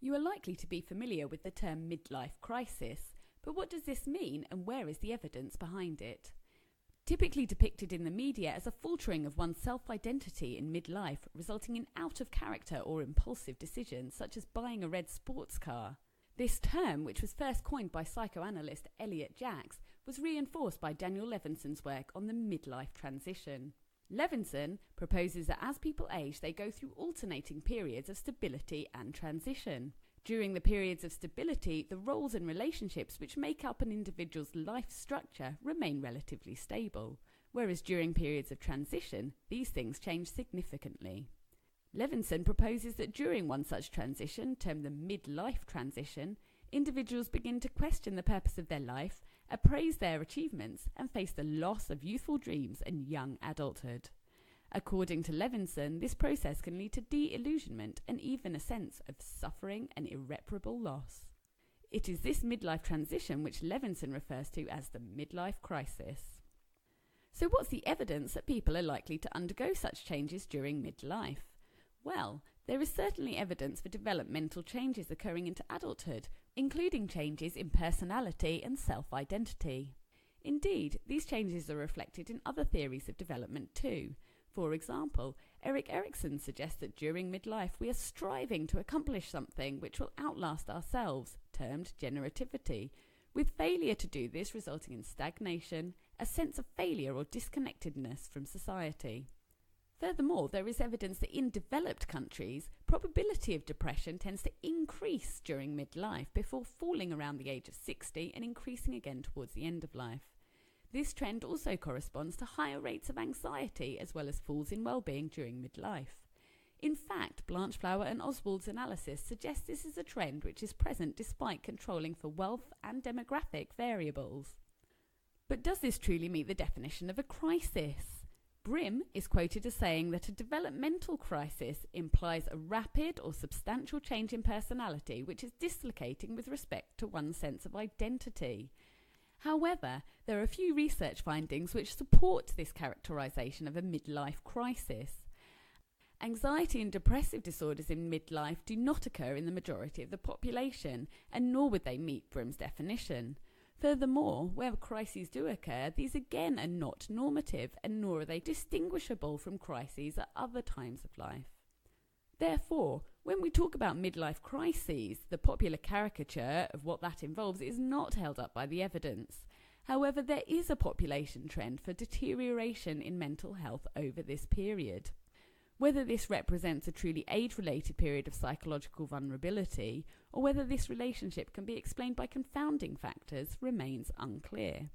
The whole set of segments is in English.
You are likely to be familiar with the term midlife crisis, but what does this mean and where is the evidence behind it? Typically depicted in the media as a faltering of one's self-identity in midlife, resulting in out-of-character or impulsive decisions such as buying a red sports car. This term, which was first coined by psychoanalyst Elliot Jacks, was reinforced by Daniel Levinson's work on the midlife transition. Levinson proposes that as people age, they go through alternating periods of stability and transition. During the periods of stability, the roles and relationships which make up an individual's life structure remain relatively stable, whereas during periods of transition, these things change significantly. Levinson proposes that during one such transition, termed the midlife transition, individuals begin to question the purpose of their life, appraise their achievements, and face the loss of youthful dreams and young adulthood. According to Levinson, this process can lead to de-illusionment and even a sense of suffering and irreparable loss. It is this midlife transition which Levinson refers to as the midlife crisis. So what's the evidence that people are likely to undergo such changes during midlife? Well, there is certainly evidence for developmental changes occurring into adulthood, including changes in personality and self-identity. Indeed, these changes are reflected in other theories of development too. For example, Erikson suggests that during midlife we are striving to accomplish something which will outlast ourselves, termed generativity, with failure to do this resulting in stagnation, a sense of failure or disconnectedness from society. Furthermore, there is evidence that in developed countries, probability of depression tends to increase during midlife before falling around the age of 60 and increasing again towards the end of life. This trend also corresponds to higher rates of anxiety as well as falls in well-being during midlife. In fact, Blanchflower and Oswald's analysis suggests this is a trend which is present despite controlling for wealth and demographic variables. But does this truly meet the definition of a crisis? Brim is quoted as saying that a developmental crisis implies a rapid or substantial change in personality which is dislocating with respect to one's sense of identity. However, there are a few research findings which support this characterization of a midlife crisis. Anxiety and depressive disorders in midlife do not occur in the majority of the population, and nor would they meet Brim's definition. Furthermore, where crises do occur, these again are not normative, and nor are they distinguishable from crises at other times of life. Therefore, when we talk about midlife crises, the popular caricature of what that involves is not held up by the evidence. However, there is a population trend for deterioration in mental health over this period. Whether this represents a truly age-related period of psychological vulnerability, or whether this relationship can be explained by confounding factors, remains unclear.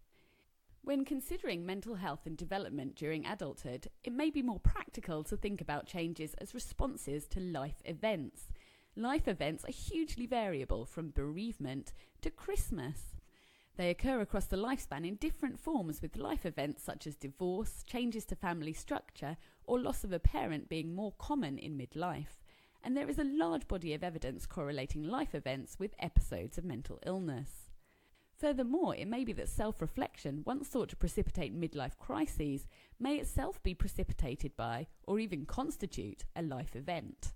When considering mental health and development during adulthood, it may be more practical to think about changes as responses to life events. Life events are hugely variable from bereavement to Christmas. They occur across the lifespan in different forms, with life events such as divorce, changes to family structure, or loss of a parent being more common in midlife. And there is a large body of evidence correlating life events with episodes of mental illness. Furthermore, it may be that self-reflection, once thought to precipitate midlife crises, may itself be precipitated by, or even constitute, a life event.